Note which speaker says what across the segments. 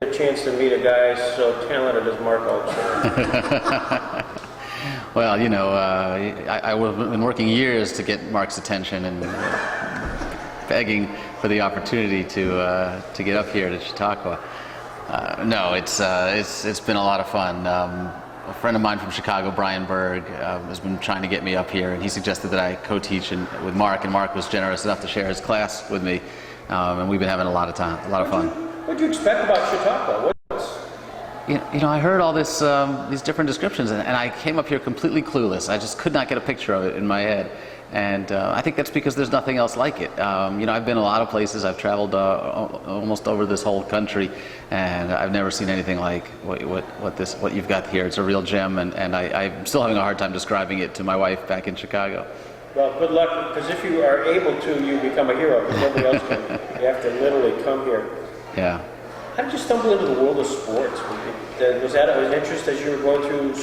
Speaker 1: a chance to meet a guy so talented as Mark Altshuler?
Speaker 2: Well, you know, I've been working years to get Mark's attention and begging for the opportunity to get up here to Chautauqua. No, it's been a lot of fun. A friend of mine from Chicago, Brian Berg, has been trying to get me up here, and he suggested that I co-teach with Mark, and Mark was generous enough to share his class with me, and we've been having a lot of fun.
Speaker 1: What did you expect about Chautauqua?
Speaker 2: You know, I heard all this, these different descriptions, and I came up here completely clueless. I just could not get a picture of it in my head. And I think that's because there's nothing else like it. You know, I've been a lot of places. I've traveled almost over this whole country, and I've never seen anything like what you've got here. It's a real gem, and I'm still having a hard time describing it to my wife back in Chicago.
Speaker 1: Well, good luck, because if you are able to, you become a hero, because nobody else can. You have to literally come here.
Speaker 2: Yeah.
Speaker 1: How did you stumble into the world of sports? Was that an interest as you were going through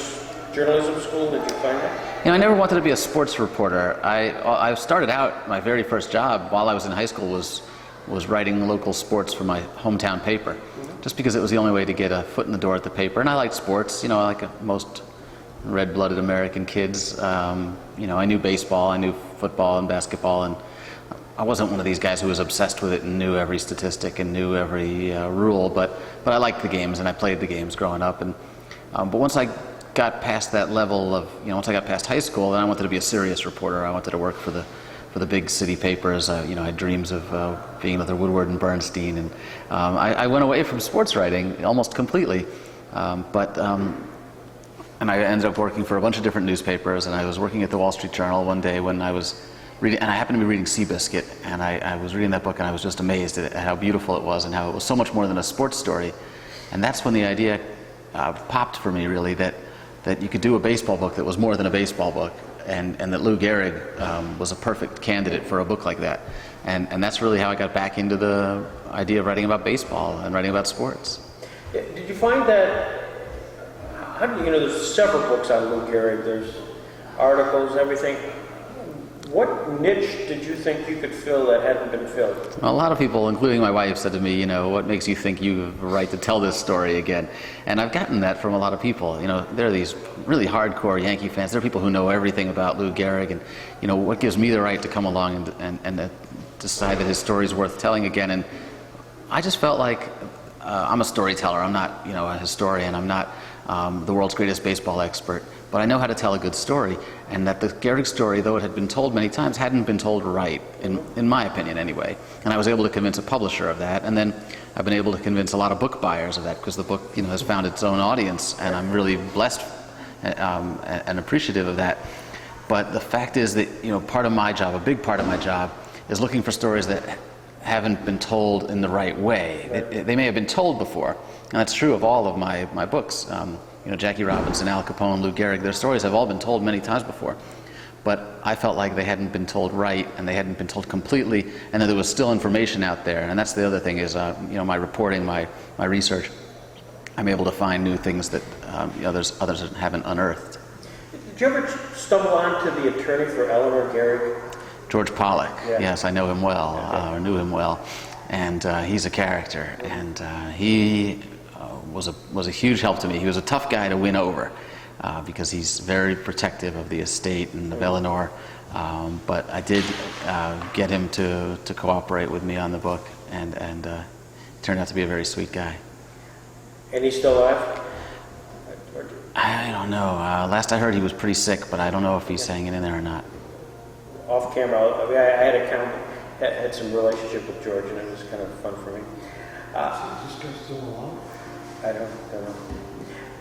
Speaker 1: journalism school? Did you find that?
Speaker 2: You know, I never wanted to be a sports reporter. I started out, my very first job while I was in high school was writing local sports for my hometown paper, just because it was the only way to get a foot in the door at the paper. And I liked sports, you know, like most red-blooded American kids. You know, I knew baseball, I knew football and basketball, and I wasn't one of these guys who was obsessed with it and knew every statistic and knew every rule, but I liked the games and I played the games growing up. And but once I got past that level of, you know, once I got past high school, then I wanted to be a serious reporter. I wanted to work for the big city papers. You know, I had dreams of being another Woodward and Bernstein, and I went away from sports writing almost completely. And I ended up working for a bunch of different newspapers, and I was working at the Wall Street Journal one day when I was reading, and I happened to be reading Seabiscuit, and I was reading that book, and I was just amazed at how beautiful it was and how it was so much more than a sports story. And that's when the idea popped for me, really, that you could do a baseball book that was more than a baseball book, and that Lou Gehrig was a perfect candidate for a book like that. And that's really how I got back into the idea of writing about baseball and writing about sports.
Speaker 1: Did you find that, how do you know, there's several books on Lou Gehrig, there's articles, everything. What niche did you think you could fill that hadn't been filled?
Speaker 2: Well, a lot of people, including my wife, said to me, you know, what makes you think you have a right to tell this story again? And I've gotten that from a lot of people. You know, there are these really hardcore Yankee fans. There are people who know everything about Lou Gehrig, and, you know, what gives me the right to come along and decide that his story is worth telling again? And I just felt like I'm a storyteller. I'm not, you know, a historian. I'm not the world's greatest baseball expert. But I know how to tell a good story, and that the Gehrig story, though it had been told many times, hadn't been told right, in my opinion anyway. And I was able to convince a publisher of that, and then I've been able to convince a lot of book buyers of that, because the book, you know, has found its own audience, and I'm really blessed and appreciative of that. But the fact is that, you know, part of my job, a big part of my job, is looking for stories that haven't been told in the right way. They may have been told before, and that's true of all of my books. You know, Jackie Robinson, Al Capone, Lou Gehrig, their stories have all been told many times before. But I felt like they hadn't been told right, and they hadn't been told completely, and that there was still information out there. And that's the other thing is, you know, my reporting, my research, I'm able to find new things that others haven't unearthed.
Speaker 1: Did you ever stumble onto the attorney for Eleanor Gehrig?
Speaker 2: George Pollack,
Speaker 1: yeah.
Speaker 2: Yes, I know him well, or knew him well. And he's a character, and he was a huge help to me. He was a tough guy to win over because he's very protective of the estate and of Eleanor. But I did get him to cooperate with me on the book, and turned out to be a very sweet guy.
Speaker 1: And he's still alive?
Speaker 2: I don't know. Last I heard, he was pretty sick, but I don't know if he's hanging in there or not.
Speaker 1: Off camera, I mean, I had some relationship with George, and it was kind of fun for me.
Speaker 3: Is this guy still alive?
Speaker 1: I don't know.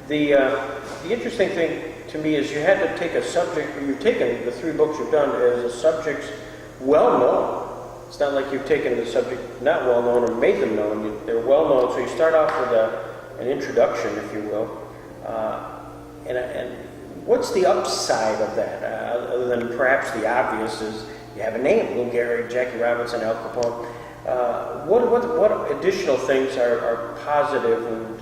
Speaker 1: The interesting thing to me is you had to take a subject, you've taken the 3 books you've done as a subjects well known. It's not like you've taken the subject not well known or made them known. They're well known, so you start off with an introduction, if you will. And what's the upside of that, other than perhaps the obvious is you have a name, Lou Gehrig, Jackie Robinson, Al Capone. What additional things are positive and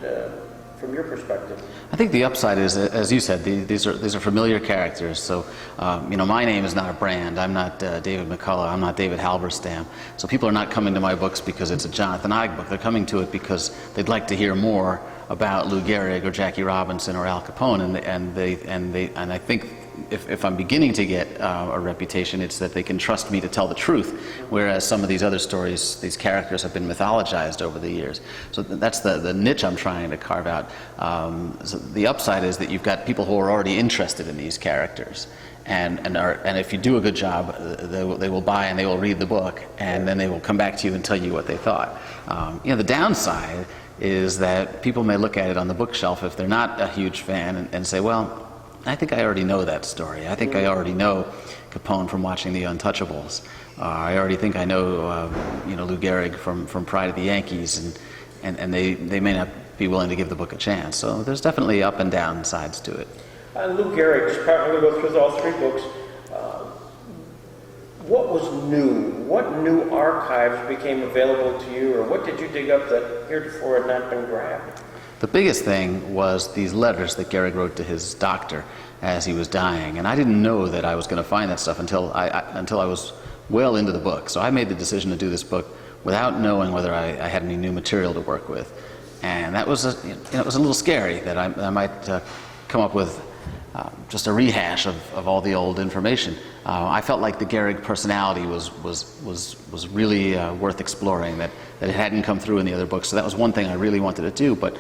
Speaker 1: from your perspective?
Speaker 2: I think the upside is, as you said, these are familiar characters. So, my name is not a brand. I'm not David McCullough. I'm not David Halberstam. So people are not coming to my books because it's a Jonathan Eig book. They're coming to it because they'd like to hear more about Lou Gehrig or Jackie Robinson or Al Capone. And I think if I'm beginning to get a reputation, it's that they can trust me to tell the truth, whereas some of these other stories, these characters have been mythologized over the years. So that's the niche I'm trying to carve out. So the upside is that you've got people who are already interested in these characters, and if you do a good job, they will buy and they will read the book, and then they will come back to you and tell you what they thought. The downside is that people may look at it on the bookshelf if they're not a huge fan and say, well, I think I already know that story. I think I already know Capone from watching The Untouchables. I already think I know, Lou Gehrig from Pride of the Yankees, and they may not be willing to give the book a chance. So there's definitely up and down sides to it.
Speaker 1: Lou Gehrig, just probably go through all three books. What was new? What new archives became available to you, or what did you dig up that heretofore had not been grabbed?
Speaker 2: The biggest thing was these letters that Gehrig wrote to his doctor as he was dying, and I didn't know that I was going to find that stuff until I was well into the book. So I made the decision to do this book without knowing whether I had any new material to work with, and that was it was a little scary that I might come up with just a rehash of all the old information. I felt like the Gehrig personality was really worth exploring, that it hadn't come through in the other books. So that was one thing I really wanted to do. But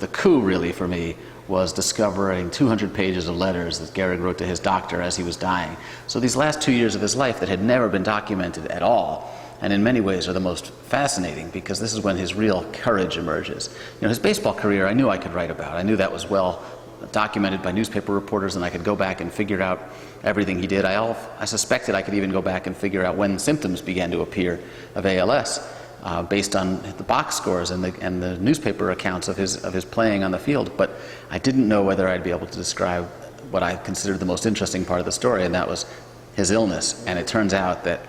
Speaker 2: the coup really for me was discovering 200 pages of letters that Gehrig wrote to his doctor as he was dying. So these last 2 years of his life that had never been documented at all, and in many ways are the most fascinating, because this is when his real courage emerges. His baseball career I knew I could write about. I knew that was well documented by newspaper reporters, and I could go back and figure out everything he did. I suspected I could even go back and figure out when symptoms began to appear of ALS, based on the box scores and the newspaper accounts of his playing on the field. But I didn't know whether I'd be able to describe what I considered the most interesting part of the story, and that was his illness. And it turns out that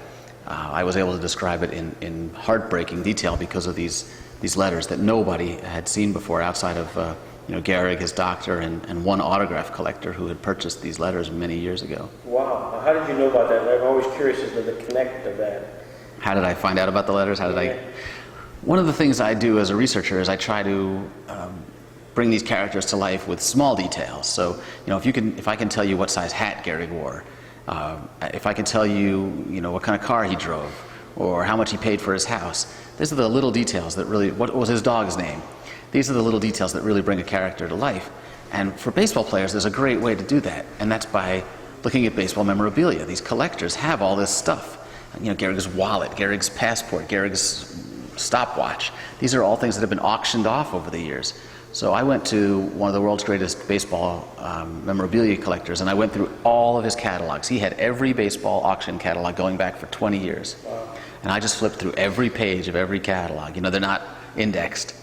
Speaker 2: I was able to describe it in heartbreaking detail because of these letters that nobody had seen before outside of Gehrig, his doctor, and one autograph collector who had purchased these letters many years ago.
Speaker 1: Wow. How did you know about that? I'm always curious as to the connect of that.
Speaker 2: How did I find out about the letters? One of the things I do as a researcher is I try to bring these characters to life with small details. So, if I can tell you what size hat Gehrig wore, if I can tell you, what kind of car he drove, or how much he paid for his house, these are the little details that really, what was his dog's name? These are the little details that really bring a character to life. And for baseball players, there's a great way to do that, and that's by looking at baseball memorabilia. These collectors have all this stuff. Gehrig's wallet, Gehrig's passport, Gehrig's stopwatch. These are all things that have been auctioned off over the years. So I went to one of the world's greatest baseball memorabilia collectors, and I went through all of his catalogs. He had every baseball auction catalog going back for 20 years. Wow. And I just flipped through every page of every catalog. They're not indexed.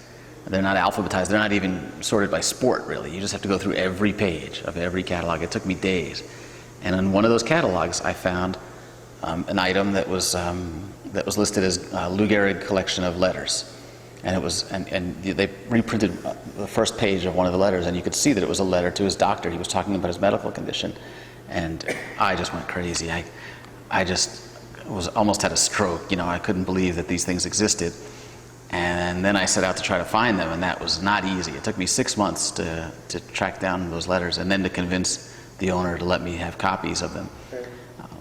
Speaker 2: They're not alphabetized. They're not even sorted by sport, really. You just have to go through every page of every catalog. It took me days. And in one of those catalogs, I found an item that was listed as Lou Gehrig collection of letters. And it was, and they reprinted the first page of one of the letters, and you could see that it was a letter to his doctor. He was talking about his medical condition. And I just went crazy. I just almost had a stroke. I couldn't believe that these things existed. And then I set out to try to find them, and that was not easy. It took me 6 months to track down those letters, and then to convince the owner to let me have copies of them.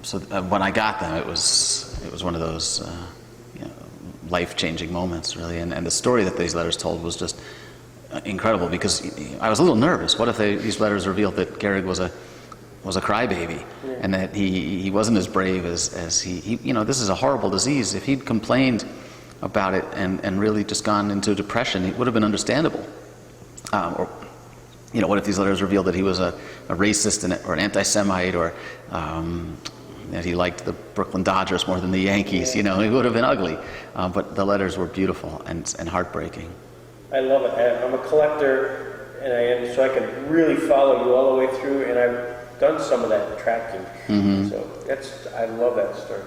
Speaker 2: So when I got them, it was one of those life-changing moments, really. And the story that these letters told was just incredible, because I was a little nervous. What if these letters revealed that Gehrig was a crybaby, and that he wasn't as brave as he this is a horrible disease. If he'd complained about it and really just gone into depression, it would have been understandable. Or what if these letters revealed that he was a racist or an anti-Semite, or that he liked the Brooklyn Dodgers more than the Yankees? It would have been ugly. But the letters were beautiful and heartbreaking. I
Speaker 1: love it. I'm a collector, and so I can really follow you all the way through, and I've done some of that tracking. Mm-hmm. So I love that story.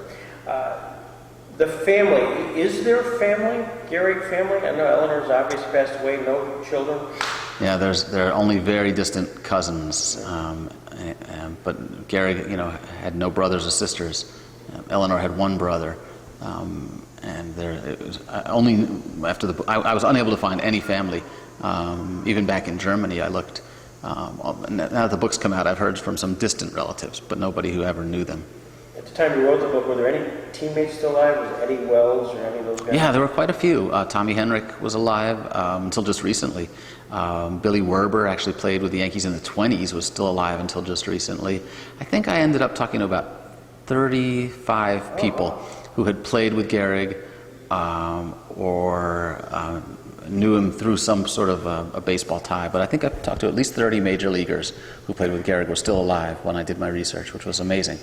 Speaker 1: The family, is there family? Gehrig family? I know Eleanor's obviously passed away, no children.
Speaker 2: Yeah, there are only very distant cousins, but Gary, had no brothers or sisters. Eleanor had one brother, and it was only after I was unable to find any family. Even back in Germany, I looked. Now that the book's come out, I've heard from some distant relatives, but nobody who ever knew them.
Speaker 1: At the time you wrote the book, were there any teammates still alive? Was Eddie Wells or any of those guys?
Speaker 2: Yeah, there were quite a few. Tommy Henrik was alive until just recently. Billy Werber actually played with the Yankees in the 20s, was still alive until just recently. I think I ended up talking to about 35 people who had played with Gehrig or knew him through some sort of a baseball tie. But I think I've talked to at least 30 major leaguers who played with Gehrig were still alive when I did my research, which was amazing.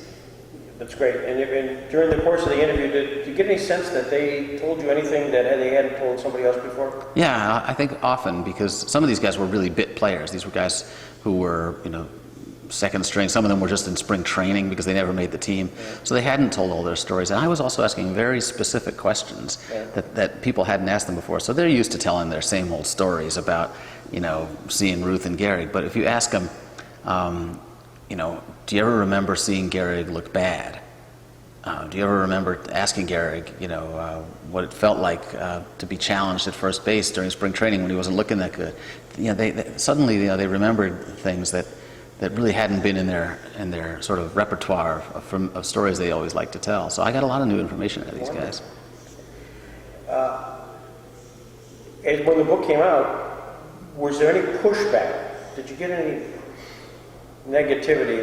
Speaker 1: That's great. And during the course of the interview, did you get any sense that they told you anything that they hadn't told somebody else before?
Speaker 2: Yeah, I think often, because some of these guys were really bit players. These were guys who were, second string. Some of them were just in spring training because they never made the team. So they hadn't told all their stories. And I was also asking very specific questions that people hadn't asked them before. So they're used to telling their same old stories about, seeing Ruth and Gehrig. But if you ask them, do you ever remember seeing Gehrig look bad? Do you ever remember asking Gehrig, what it felt like to be challenged at first base during spring training when he wasn't looking that good? They suddenly, they remembered things that really hadn't been in their sort of repertoire of stories they always like to tell. So I got a lot of new information out of these guys.
Speaker 1: And when the book came out, was there any pushback? Did you get any negativity?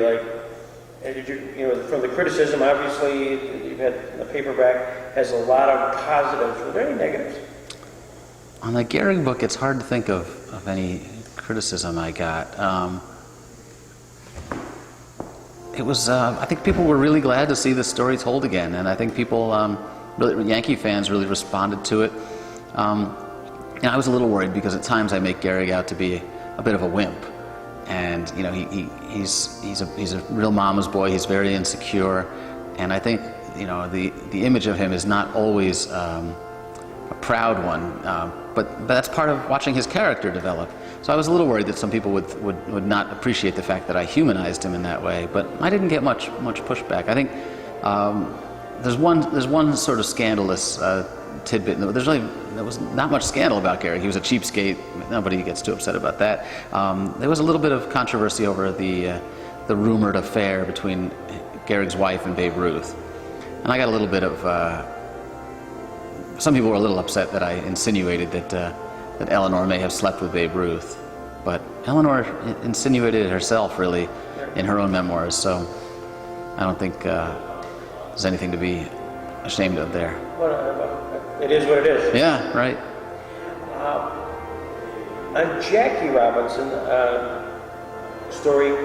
Speaker 1: Did you, from the criticism, obviously, you've had the paperback has a lot of positives. Were there any negatives?
Speaker 2: On the Gehrig book, it's hard to think of any criticism I got. It was, I think people were really glad to see the story told again, and I think people, Yankee fans really responded to it. I was a little worried because at times I make Gehrig out to be a bit of a wimp. And he's a real mama's boy. He's very insecure, and I think the image of him is not always a proud one. But that's part of watching his character develop. So I was a little worried that some people would not appreciate the fact that I humanized him in that way. But I didn't get much pushback. I think there's one sort of scandalous tidbit. There was not much scandal about Gehrig. He was a cheapskate. Nobody gets too upset about that. There was a little bit of controversy over the rumored affair between Gehrig's wife and Babe Ruth, and I got a little bit of. Some people were a little upset that I insinuated that Eleanor may have slept with Babe Ruth, but Eleanor insinuated it herself, really, in her own memoirs. So I don't think there's anything to be ashamed of there.
Speaker 1: Well, it is what it is.
Speaker 2: Yeah, right.
Speaker 1: On Jackie Robinson story,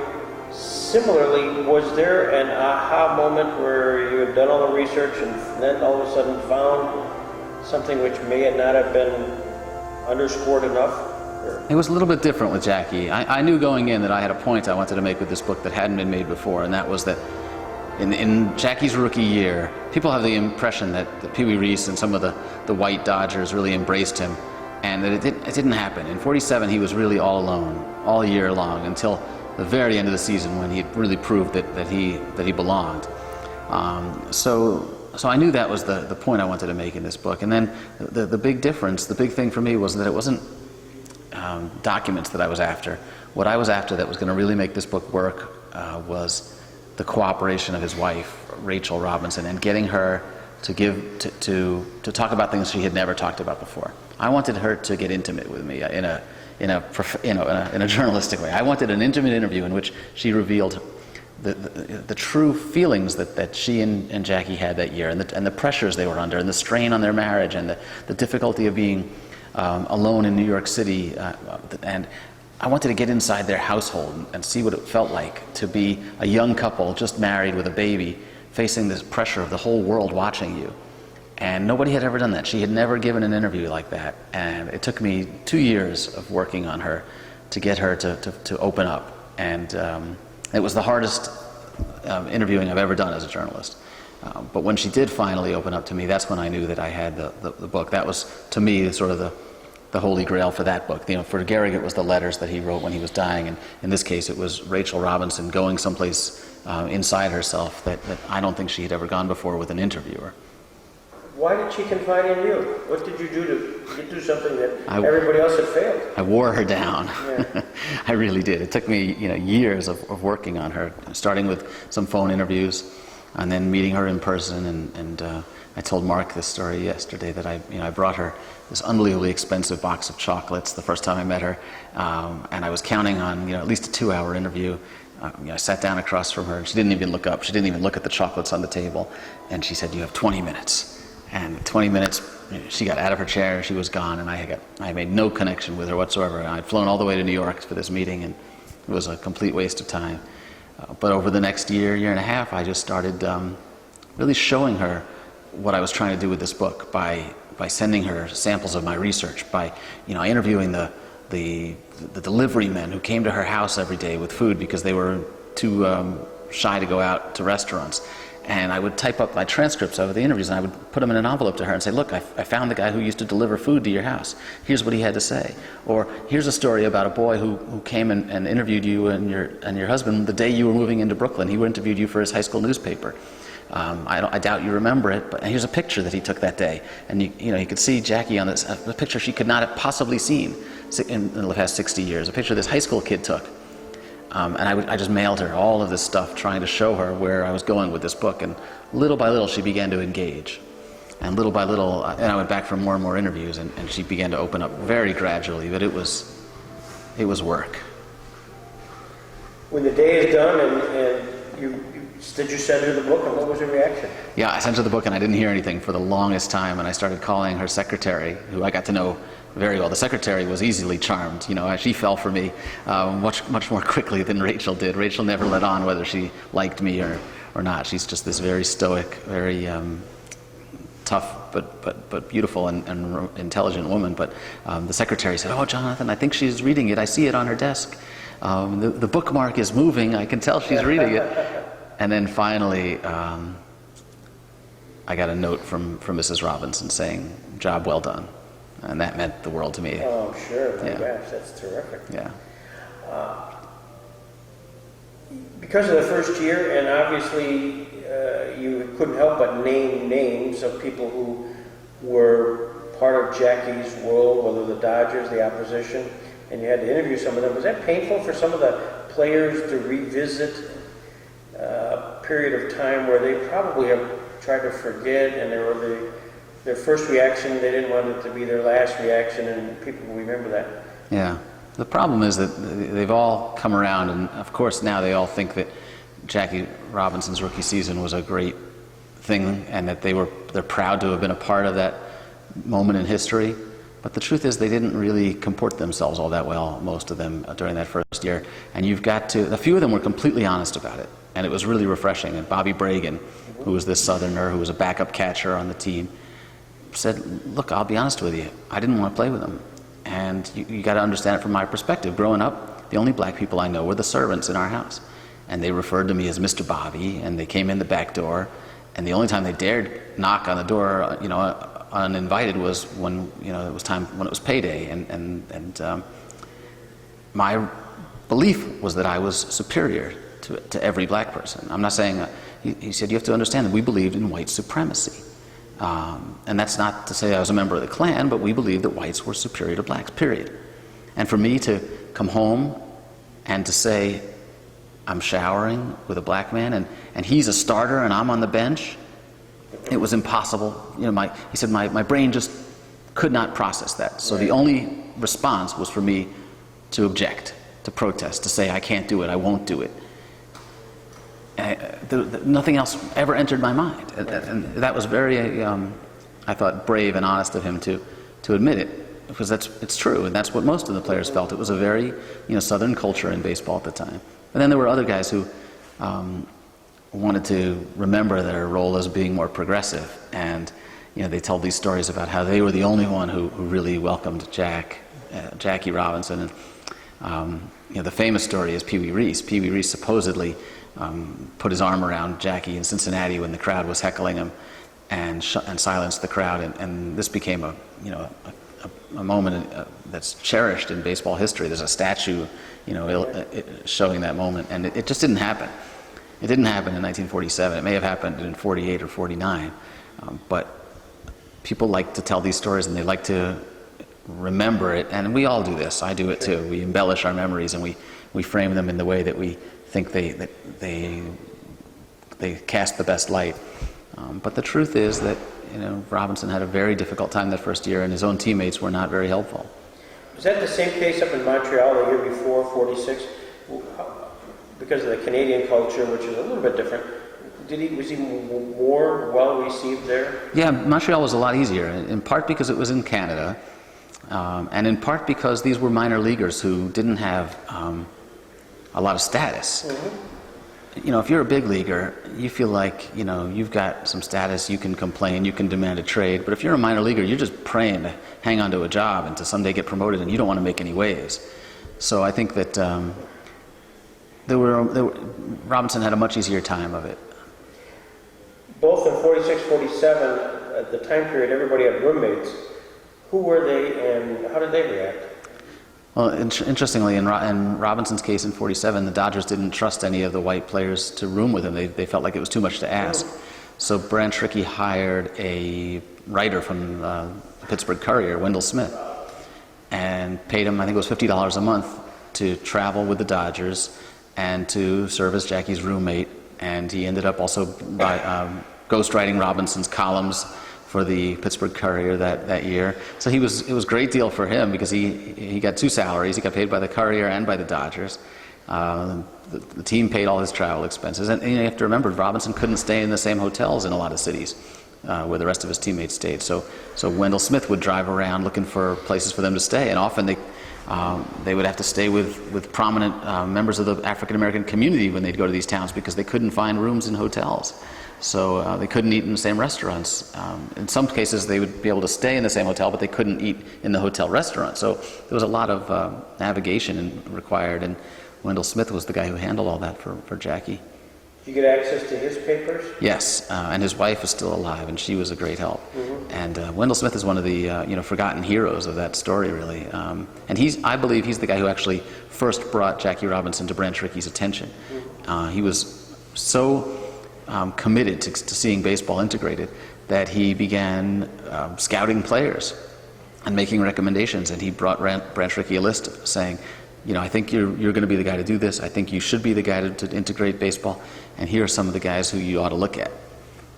Speaker 1: similarly, was there an aha moment where you had done all the research and then all of a sudden found something which may not have been underscored enough? Or? It
Speaker 2: was a little bit different with Jackie. I knew going in that I had a point I wanted to make with this book that hadn't been made before, and that was that in Jackie's rookie year, people have the impression that Pee Wee Reese and some of the white Dodgers really embraced him, and that it didn't happen. In '47, he was really all alone, all year long, until the very end of the season when he really proved that he belonged. So I knew that was the point I wanted to make in this book. And then the big difference, the big thing for me was that it wasn't documents that I was after. What I was after that was going to really make this book work was the cooperation of his wife, Rachel Robinson, and getting her to talk about things she had never talked about before. I wanted her to get intimate with me in a journalistic way. I wanted an intimate interview in which she revealed the true feelings that she and Jackie had that year, and the pressures they were under, and the strain on their marriage, and the difficulty of being alone in New York City. And I wanted to get inside their household and see what it felt like to be a young couple just married with a baby, facing this pressure of the whole world watching you. And nobody had ever done that. She had never given an interview like that. And it took me 2 years of working on her to get her to open up. And it was the hardest interviewing I've ever done as a journalist. But when she did finally open up to me, that's when I knew that I had the book. That was, to me, sort of the holy grail for that book. You know, for Gehrig, it was the letters that he wrote when he was dying, and in this case, it was Rachel Robinson going someplace inside herself that I don't think she had ever gone before with an interviewer.
Speaker 1: Why did she confide in you? What did you do to do something that
Speaker 2: I-
Speaker 1: everybody else had failed?
Speaker 2: I wore her down.
Speaker 1: Yeah.
Speaker 2: I really did. It took me, years of working on her, starting with some phone interviews, and then meeting her in person. And I told Mark this story yesterday that I brought her this unbelievably expensive box of chocolates the first time I met her, and I was counting on at least a 2-hour interview. I sat down across from her, and she didn't even look up. She didn't even look at the chocolates on the table, and she said, "You have 20 minutes." And 20 minutes, she got out of her chair, she was gone, and I made no connection with her whatsoever. And I'd flown all the way to New York for this meeting, and it was a complete waste of time. But over the next year and a half, I just started really showing her what I was trying to do with this book by sending her samples of my research, by interviewing the delivery men who came to her house every day with food because they were too shy to go out to restaurants. And I would type up my transcripts of the interviews, and I would put them in an envelope to her and say, "Look, I found the guy who used to deliver food to your house. Here's what he had to say." Or, "Here's a story about a boy who came and interviewed you and your husband the day you were moving into Brooklyn. He interviewed you for his high school newspaper. I doubt you remember it, but here's a picture that he took that day." And you could see Jackie on this, a picture she could not have possibly seen in the past 60 years, a picture this high school kid took. And I just mailed her all of this stuff, trying to show her where I was going with this book. And little by little, she began to engage. And little by little, and I went back for more and more interviews, and she began to open up very gradually. But it was work.
Speaker 1: When the day is done and did you send her the book, and what was her reaction?
Speaker 2: Yeah, I sent her the book, and I didn't hear anything for the longest time. And I started calling her secretary, who I got to know very well. The secretary was easily charmed. She fell for me much more quickly than Rachel did. Rachel never let on whether she liked me or not. She's just this very stoic, very tough but beautiful and intelligent woman. But the secretary said, "Oh, Jonathan, I think she's reading it. I see it on her desk. The bookmark is moving. I can tell she's reading it." And then finally, I got a note from Mrs. Robinson saying, "Job well done." And that meant the world to me.
Speaker 1: Oh, sure. My
Speaker 2: Yeah.
Speaker 1: gosh, that's terrific.
Speaker 2: Yeah.
Speaker 1: Because of the first year, and obviously you couldn't help but name names of people who were part of Jackie's world, whether the Dodgers, the opposition, and you had to interview some of them. Was that painful for some of the players to revisit a period of time where they probably have tried to forget, and their first reaction, they didn't want it to be their last reaction, and people will remember that?
Speaker 2: Yeah. The problem is that they've all come around, and of course now they all think that Jackie Robinson's rookie season was a great thing, and that they're proud to have been a part of that moment in history. But the truth is they didn't really comport themselves all that well, most of them, during that first year. And a few of them were completely honest about it, and it was really refreshing. And Bobby Bragan, who was this Southerner, who was a backup catcher on the team, said, "Look, I'll be honest with you, I didn't want to play with him. And you got to understand it from my perspective. Growing up, the only black people I know were the servants in our house. And they referred to me as Mr. Bobby, and they came in the back door. And the only time they dared knock on the door, uninvited, was when it was time, when it was payday. And my belief was that I was superior to every black person. I'm not saying he said, you have to understand that we believed in white supremacy. And that's not to say I was a member of the Klan, but we believed that whites were superior to blacks, period. And for me to come home and to say, I'm showering with a black man, and he's a starter and I'm on the bench, it was impossible. He said my brain just could not process that. So the only response was for me to object, to protest, to say I can't do it, I won't do it. Nothing else ever entered my mind, and that was very, I thought, brave and honest of him to admit it, because it's true, and that's what most of the players felt. It was a very Southern culture in baseball at the time. But then there were other guys who wanted to remember their role as being more progressive, and they told these stories about how they were the only one who really welcomed Jackie Robinson, and the famous story is Pee Wee Reese. Pee Wee Reese supposedly put his arm around Jackie in Cincinnati when the crowd was heckling him, and silenced the crowd, and this became a a moment that's cherished in baseball history. There's a statue, showing that moment, and it just didn't happen. It didn't happen in 1947. It may have happened in 48 or 49, but people like to tell these stories, and they like to remember it, and we all do this. I do it too. We embellish our memories, and we frame them in the way that we think they cast the best light. But the truth is that Robinson had a very difficult time that first year, and his own teammates were not very helpful.
Speaker 1: Was that the same case up in Montreal the year before, 46? Because of the Canadian culture, which is a little bit different, was he more well received there?
Speaker 2: Yeah, Montreal was a lot easier, in part because it was in Canada, and in part because these were minor leaguers who didn't have a lot of status. Mm-hmm. If you're a big leaguer, you feel like, you've got some status, you can complain, you can demand a trade. But if you're a minor leaguer, you're just praying to hang on to a job and to someday get promoted, and you don't want to make any waves. So I think that Robinson had a much easier time of it.
Speaker 1: Both in 46, 47, at the time period, everybody had roommates. Who were they, and how did they react?
Speaker 2: Well, interestingly, in Robinson's case in 47, the Dodgers didn't trust any of the white players to room with him. They felt like it was too much to ask. So Branch Rickey hired a writer from the Pittsburgh Courier, Wendell Smith, and paid him, I think it was $50 a month, to travel with the Dodgers and to serve as Jackie's roommate. And he ended up also ghostwriting Robinson's columns for the Pittsburgh Courier that year. So it was a great deal for him because he got two salaries. He got paid by the Courier and by the Dodgers. The team paid all his travel expenses. And you have to remember, Robinson couldn't stay in the same hotels in a lot of cities where the rest of his teammates stayed. So Wendell Smith would drive around looking for places for them to stay, and often they would have to stay with prominent members of the African American community when they'd go to these towns because they couldn't find rooms in hotels. So they couldn't eat in the same restaurants. In some cases, they would be able to stay in the same hotel, but they couldn't eat in the hotel restaurant. So there was a lot of navigation required, and Wendell Smith was the guy who handled all that for Jackie.
Speaker 1: Did you get access to his papers?
Speaker 2: Yes, and his wife is still alive, and she was a great help. Mm-hmm. And Wendell Smith is one of the forgotten heroes of that story, really. And I believe he's the guy who actually first brought Jackie Robinson to Branch Rickey's attention. Mm-hmm. He was so committed to seeing baseball integrated that he began scouting players and making recommendations. And he brought Branch Rickey a list saying, I think you're going to be the guy to do this. I think you should be the guy to integrate baseball. And here are some of the guys who you ought to look at.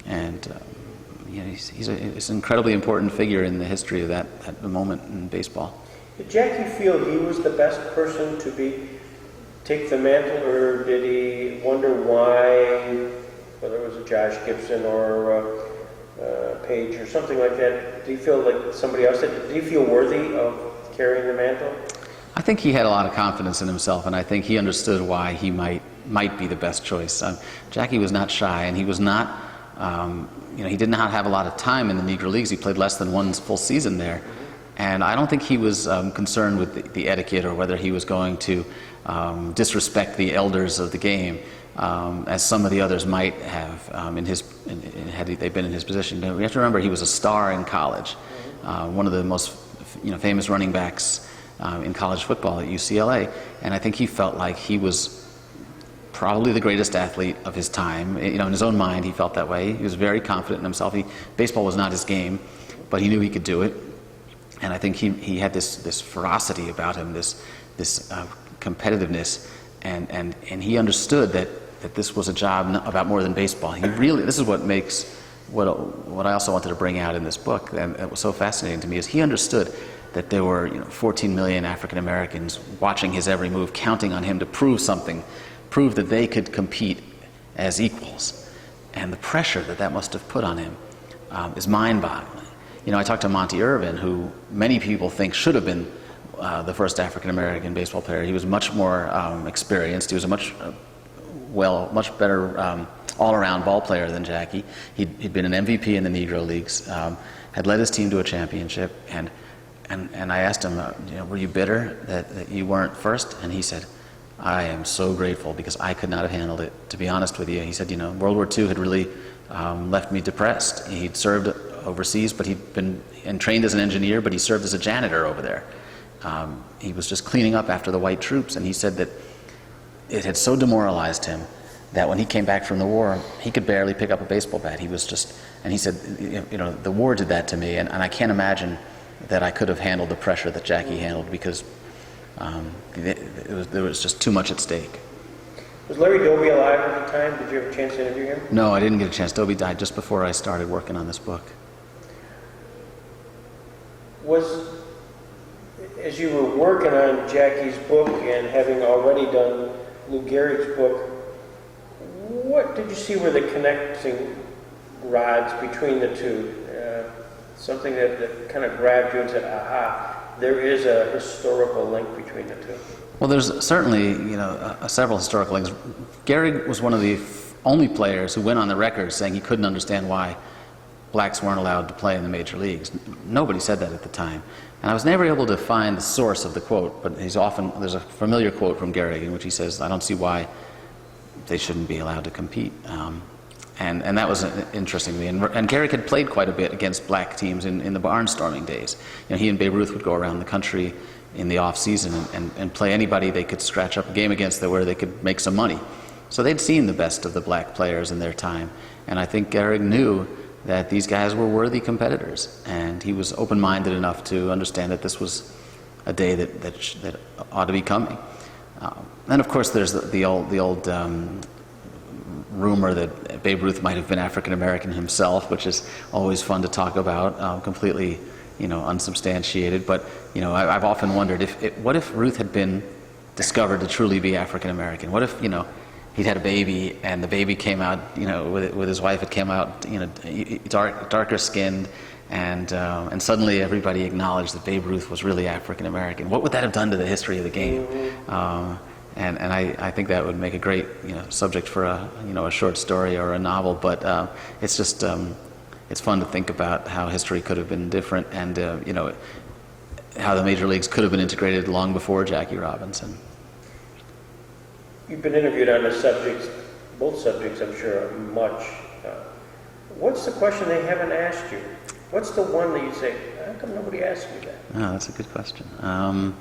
Speaker 2: And he's an incredibly important figure in the history of that moment in baseball.
Speaker 1: Did Jackie feel he was the best person to take the mantle, or did he wonder why, whether it was a Josh Gibson or Page or something like that? Did he feel like somebody else did he feel worthy of carrying the mantle?
Speaker 2: I think he had a lot of confidence in himself, and I think he understood why he might be the best choice. Jackie was not shy, and he was not, he did not have a lot of time in the Negro Leagues. He played less than one full season there. And I don't think he was concerned with the etiquette or whether he was going to disrespect the elders of the game, as some of the others might have had they been in his position. We have to remember he was a star in college, one of the most famous running backs in college football at UCLA, and I think he felt like he was probably the greatest athlete of his time. In his own mind, he felt that way. He was very confident in himself. Baseball was not his game, but he knew he could do it, and I think he had this ferocity about him, this competitiveness, and he understood that this was a job about more than baseball. This is what makes what I also wanted to bring out in this book, and it was so fascinating to me, is he understood that there were 14 million African Americans watching his every move, counting on him to prove that they could compete as equals. And the pressure that must have put on him is mind-boggling. I talked to Monty Irvin, who many people think should have been the first African American baseball player. He was much more experienced. He was a much better all-around ball player than Jackie. He'd been an MVP in the Negro Leagues, had led his team to a championship, and I asked him, were you bitter that you weren't first? And he said, I am so grateful because I could not have handled it, to be honest with you. He said, World War II had really left me depressed. He'd served overseas, but he'd been and trained as an engineer, but he served as a janitor over there. He was just cleaning up after the white troops, and he said that it had so demoralized him that when he came back from the war, he could barely pick up a baseball bat. He was just, and he said, you know, the war did that to me, and I can't imagine that I could have handled the pressure that Jackie handled, because there was just too much at stake.
Speaker 1: Was Larry Doby alive at the time? Did you have a chance to interview him?
Speaker 2: No, I didn't get a chance. Doby died just before I started working on this book.
Speaker 1: Was, as you were working on Jackie's book and having already done Lou Gehrig's book, what did you see were the connecting rods between the two? Something that kind of grabbed you and said, aha, there is a historical link between the two.
Speaker 2: Well, there's certainly, you know, several historical links. Gehrig was one of the only players who went on the record saying he couldn't understand why blacks weren't allowed to play in the major leagues. Nobody said that at the time. And I was never able to find the source of the quote, but there's a familiar quote from Gehrig in which he says, I don't see why they shouldn't be allowed to compete. And that was interesting to me. And Gehrig had played quite a bit against black teams in the barnstorming days. You know, he and Babe Ruth would go around the country in the off season and play anybody they could scratch up a game against where they could make some money. So they'd seen the best of the black players in their time. And I think Gehrig knew that these guys were worthy competitors. And he was open-minded enough to understand that this was a day that ought to be coming. And of course there's the old rumor that Babe Ruth might have been African American himself, which is always fun to talk about, completely, you know, unsubstantiated. But you know, I've often wondered what if Ruth had been discovered to truly be African American? What if, you know, he'd had a baby and the baby came out, you know, with his wife, it came out, you know, darker skinned, and suddenly everybody acknowledged that Babe Ruth was really African American. What would that have done to the history of the game? And I think that would make a great, you know, subject for a short story or a novel. But it's just it's fun to think about how history could have been different, and you know, how the major leagues could have been integrated long before Jackie Robinson.
Speaker 1: You've been interviewed on this subject, both subjects, I'm sure, much. What's the question they haven't asked you? What's the one that you say, how come nobody asked me that?
Speaker 2: Oh, that's a good question. Yeah,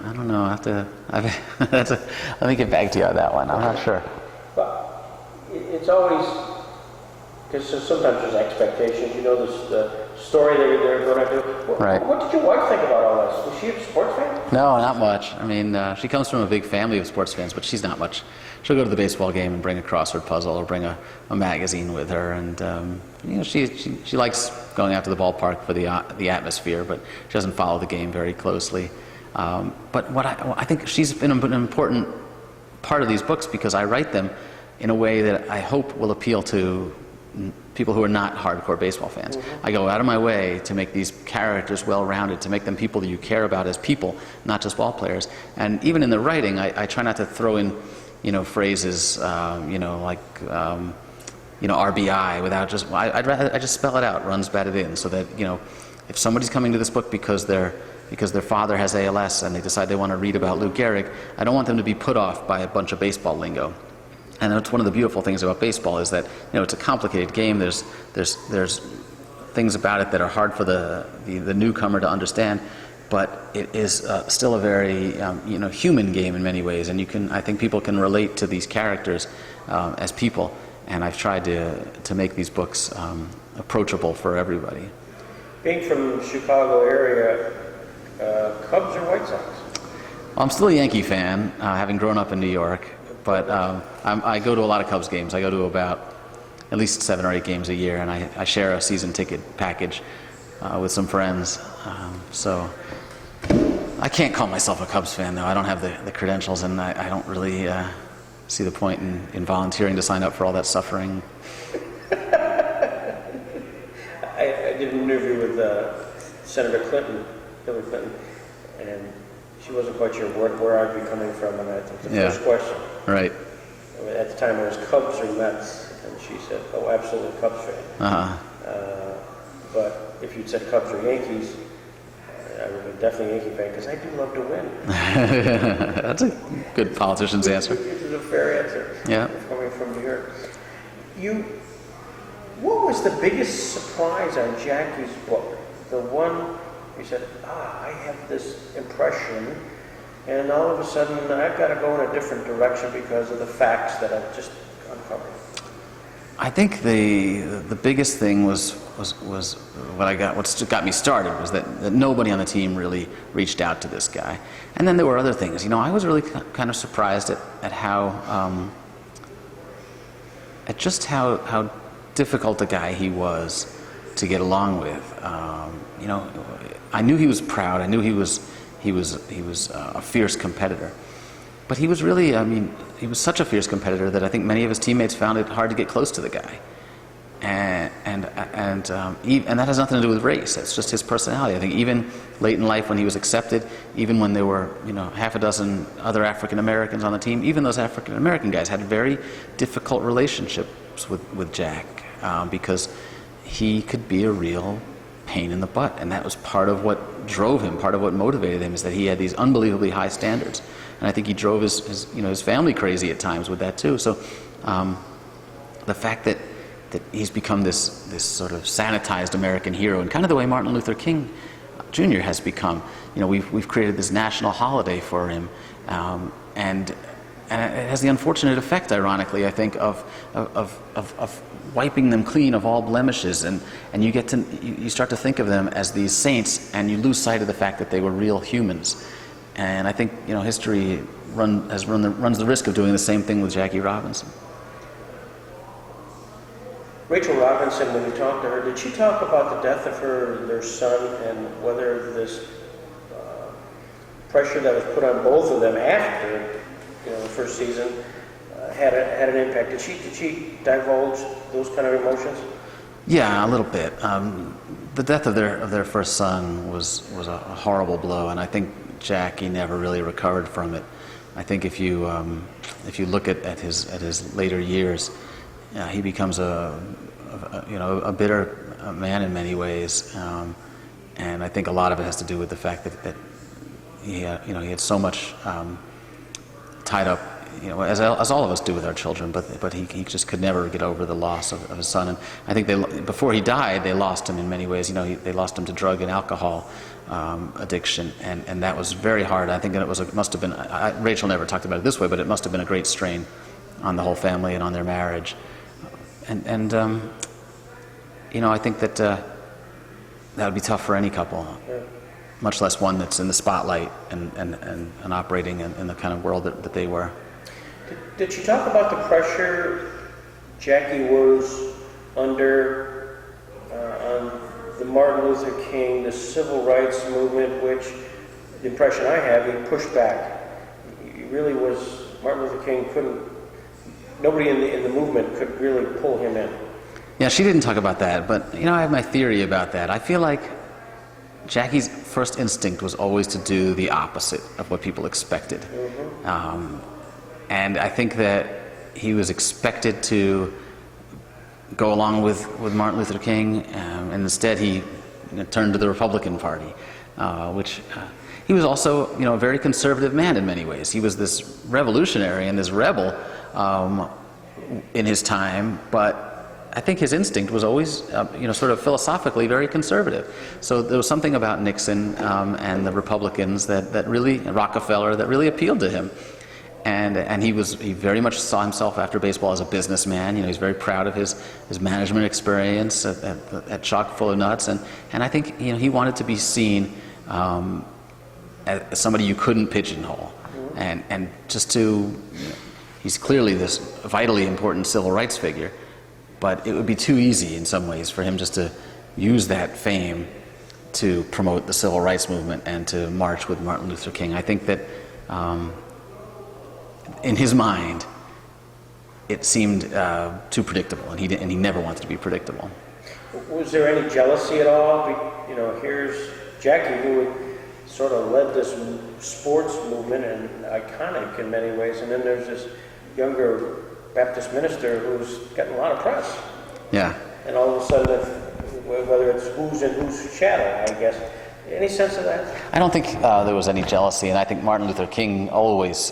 Speaker 2: I don't know. Let me get back to you on that one. I'm not sure.
Speaker 1: But it's always, because sometimes there's expectations. You know, the story they're going to do.
Speaker 2: Right.
Speaker 1: What did your wife think about all this? Was she a sports fan?
Speaker 2: No, not much. I mean, she comes from a big family of sports fans, but she's not much. She'll go to the baseball game and bring a crossword puzzle or bring a magazine with her, and you know, she likes going out to the ballpark for the atmosphere, but she doesn't follow the game very closely. But what I think she's been an important part of these books, because I write them in a way that I hope will appeal to people who are not hardcore baseball fans. Mm-hmm. I go out of my way to make these characters well-rounded, to make them people that you care about as people, not just ball players. And even in the writing, I try not to throw in, you know, phrases, you know, like, you know, RBI without just, I just spell it out, runs batted in, so that, you know, if somebody's coming to this book because their father has ALS and they decide they want to read about Lou Gehrig, I don't want them to be put off by a bunch of baseball lingo. And that's one of the beautiful things about baseball, is that, you know, it's a complicated game. There's things about it that are hard for the newcomer to understand, but it is still a very you know, human game in many ways. And I think people can relate to these characters as people. And I've tried to make these books approachable for everybody.
Speaker 1: Being from the Chicago area, Cubs or White Sox?
Speaker 2: Well, I'm still a Yankee fan, having grown up in New York. But I go to a lot of Cubs games. I go to about at least 7 or 8 games a year, and I share a season ticket package with some friends. So I can't call myself a Cubs fan, though. I don't have the credentials, and I don't really see the point in volunteering to sign up for all that suffering.
Speaker 1: I did an interview with Senator Clinton, Hillary Clinton, and she wasn't quite sure where I'd be coming from, and I think the first question.
Speaker 2: Right.
Speaker 1: At the time it was Cubs or Mets, and she said, oh, absolutely Cubs fan.
Speaker 2: Uh-huh.
Speaker 1: But if you'd said Cubs or Yankees, I would have been definitely a Yankee fan, because I do love to win.
Speaker 2: That's a good politician's answer.
Speaker 1: It is a fair answer.
Speaker 2: Yeah.
Speaker 1: Coming from New York. What was the biggest surprise on Jackie's book? The one you said, I have this impression, and all of a sudden I've got to go in a different direction because of the facts that I've just uncovered.
Speaker 2: I think the biggest thing was what got me started was that nobody on the team really reached out to this guy. And then there were other things. I was really kind of surprised at how at just how difficult a guy he was to get along with. I knew he was proud. I knew he was a fierce competitor. But he was really, he was such a fierce competitor that I think many of his teammates found it hard to get close to the guy. And that has nothing to do with race. That's just his personality. I think even late in life when he was accepted, even when there were, half a dozen other African Americans on the team, even those African American guys had very difficult relationships with Jack because he could be a real pain in the butt. And that was part of what drove him, part of what motivated him, is that he had these unbelievably high standards. And I think he drove his family crazy at times with that too. So the fact that he's become this sort of sanitized American hero, and kind of the way Martin Luther King Jr. has become. We've created this national holiday for him, and it has the unfortunate effect, ironically, I think, of wiping them clean of all blemishes, and you start to think of them as these saints, and you lose sight of the fact that they were real humans. And I think history runs the risk of doing the same thing with Jackie Robinson.
Speaker 1: Rachel Robinson, when you talked to her, did she talk about the death of their son and whether this pressure that was put on both of them after the first season had an impact? Did she divulge those kind of emotions?
Speaker 2: Yeah, a little bit. The death of their first son was a horrible blow, and I think Jackie never really recovered from it. I think if you look at his later years, he becomes a bitter man in many ways, and I think a lot of it has to do with the fact that he had so much tied up, as all of us do with our children, but he just could never get over the loss of his son. And I think before he died, they lost him in many ways. They lost him to drug and alcohol addiction, and that was very hard. I think it must have been. Rachel never talked about it this way, but it must have been a great strain on the whole family and on their marriage. And I think that would be tough for any couple, much less one that's in the spotlight and operating in the kind of world that they were.
Speaker 1: Did she talk about the pressure Jackie was under on the Martin Luther King, the civil rights movement, which the impression I have, he pushed back. He really was, Martin Luther King nobody in the movement could really pull him in.
Speaker 2: Yeah, she didn't talk about that, but I have my theory about that. I feel like Jackie's first instinct was always to do the opposite of what people expected. Mm-hmm. And I think that he was expected to go along with Martin Luther King, and instead he turned to the Republican Party, which he was also a very conservative man in many ways. He was this revolutionary and this rebel in his time, but I think his instinct was always, sort of philosophically very conservative. So there was something about Nixon and the Republicans that really, Rockefeller, that really appealed to him. And he very much saw himself after baseball as a businessman. He's very proud of his management experience at Chock full of nuts. And I think he wanted to be seen as somebody you couldn't pigeonhole. And just to, he's clearly this vitally important civil rights figure. But it would be too easy in some ways for him just to use that fame to promote the civil rights movement and to march with Martin Luther King. I think that in his mind, it seemed too predictable, and he never wanted to be predictable.
Speaker 1: Was there any jealousy at all? Here's Jackie, who had sort of led this sports movement and iconic in many ways, and then there's this younger Baptist minister who's getting a lot of press.
Speaker 2: Yeah.
Speaker 1: And all of a sudden, whether it's who's in whose shadow, I guess. Any sense of that?
Speaker 2: I don't think there was any jealousy, and I think Martin Luther King always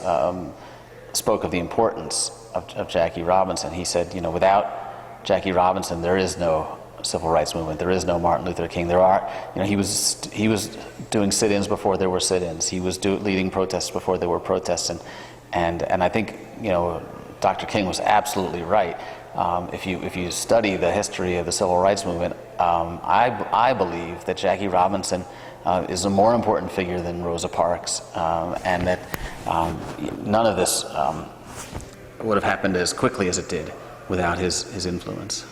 Speaker 2: spoke of the importance of Jackie Robinson. He said, without Jackie Robinson, there is no civil rights movement. There is no Martin Luther King. There are, he was doing sit-ins before there were sit-ins. He was leading protests before there were protests, and I think Dr. King was absolutely right. If you study the history of the civil rights movement, I believe that Jackie Robinson is a more important figure than Rosa Parks, and that none of this would have happened as quickly as it did without his influence.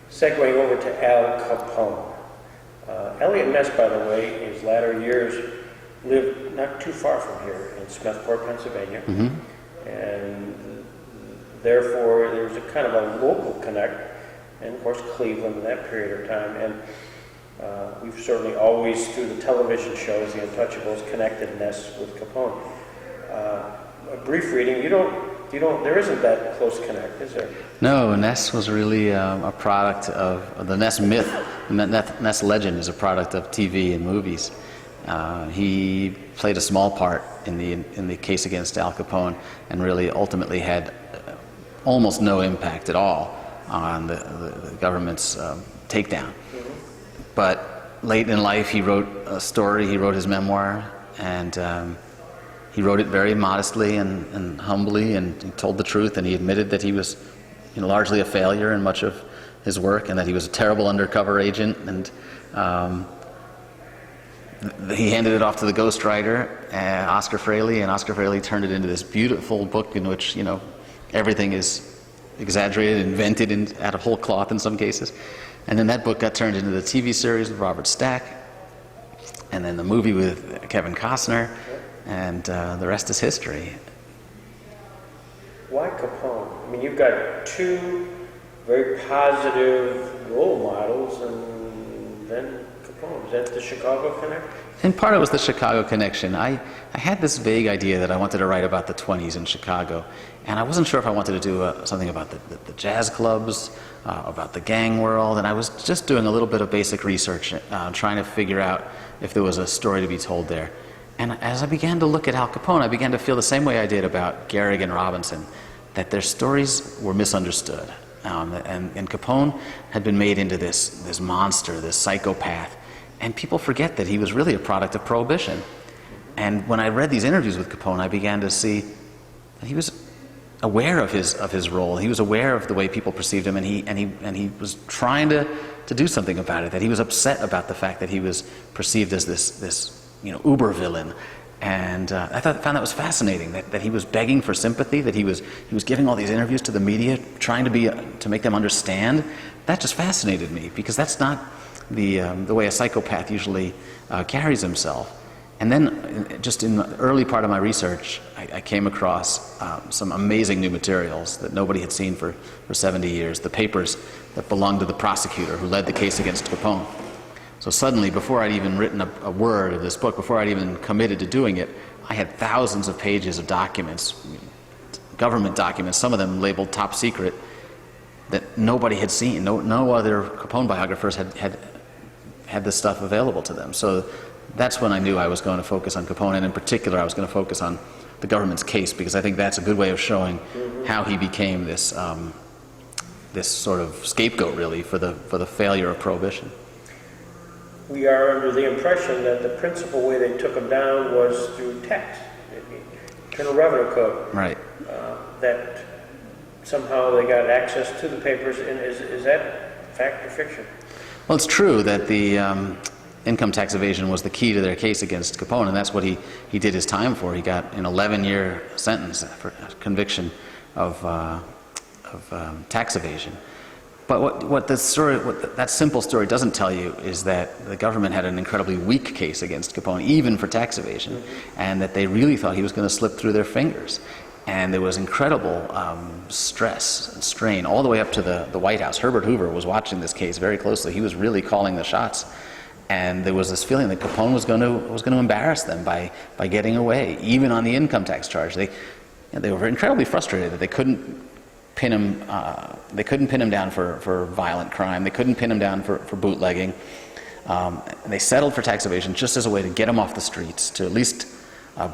Speaker 1: Segueing over to Al Capone. Eliot Ness, by the way, in his latter years, lived not too far from here in Smethport, Pennsylvania. Mm-hmm. And therefore, there was a kind of a local connect, and of course Cleveland in that period of time. And we've certainly always, through the television shows, The Untouchables, connected Ness with Capone. A brief reading, there isn't that close connect, is there? No,
Speaker 2: Ness was really a product of the Ness myth. The Ness legend is a product of TV and movies. He played a small part in the case against Al Capone, and really ultimately had almost no impact at all on the government's takedown. Mm-hmm. But late in life, he wrote a story. He wrote his memoir, and he wrote it very modestly and humbly, and he told the truth, and he admitted that he was largely a failure in much of his work, and that he was a terrible undercover agent, and he handed it off to the ghostwriter, Oscar Fraley, and Oscar Fraley turned it into this beautiful book in which everything is exaggerated, invented out of whole cloth in some cases. And then that book got turned into the TV series with Robert Stack, and then the movie with Kevin Costner, and the rest is history. Why Capone? I mean, you've got two very positive role models, and then Capone. Is that the Chicago connection? In part, it was the Chicago connection. I had this vague idea that I wanted to write about the 20s in Chicago, and I wasn't sure if I wanted to do something about the jazz clubs, about the gang world, and I was just doing a little bit of basic research, trying to figure out if there was a story to be told there. And as I began to look at Al Capone, I began to feel the same way I did about Gehrig and Robinson, that their stories were misunderstood. And Capone had been made into this monster, this psychopath, and people forget that he was really a product of Prohibition. And when I read these interviews with Capone, I began to see that he was aware of his role. He was aware of the way people perceived him, and he was trying to do something about it. That he was upset about the fact that he was perceived as this uber villain. And I found that was fascinating. That he was begging for sympathy. That he was giving all these interviews to the media, trying to make them understand. That just fascinated me, because that's not the way a psychopath usually carries himself. And then, just in the early part of my research, I came across some amazing new materials that nobody had seen for 70 years, the papers that belonged to the prosecutor who led the case against Capone. So suddenly, before I'd even written a word of this book, before I'd even committed to doing it, I had thousands of pages of documents, government documents, some of them labeled top secret, that nobody had seen. No other Capone biographers had this stuff available to them. So that's when I knew I was going to focus on Capone, and in particular I was going to focus on the government's case, because I think that's a good way of showing how he became this sort of scapegoat, really, for the failure of Prohibition. We are under the impression that the principal way they took him down was through tax, Internal Revenue Code. Right. That somehow they got access to the papers. And is that fact or fiction? Well, it's true that the income tax evasion was the key to their case against Capone, and that's what he did his time for. He got an 11-year sentence for conviction of tax evasion. But what that simple story doesn't tell you is that the government had an incredibly weak case against Capone, even for tax evasion, and that they really thought he was going to slip through their fingers. And there was incredible stress and strain all the way up to the White House. Herbert Hoover was watching this case very closely. He was really calling the shots. And there was this feeling that Capone was going to embarrass them by getting away, even on the income tax charge. They were incredibly frustrated that they couldn't pin him down for violent crime. They couldn't pin him down for bootlegging. They settled for tax evasion just as a way to get him off the streets, to at least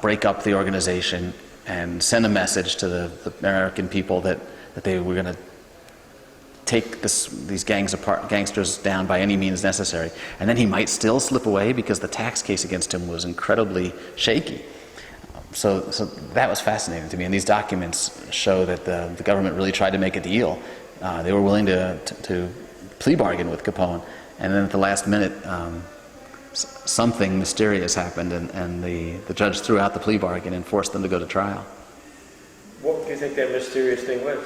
Speaker 2: break up the organization and send a message to the American people that they were going to take these gangsters down by any means necessary. And then he might still slip away because the tax case against him was incredibly shaky. So that was fascinating to me. And these documents show that the government really tried to make a deal. They were willing to plea bargain with Capone. And then at the last minute, something mysterious happened, and the judge threw out the plea bargain and forced them to go to trial.
Speaker 1: What do you think that mysterious thing was?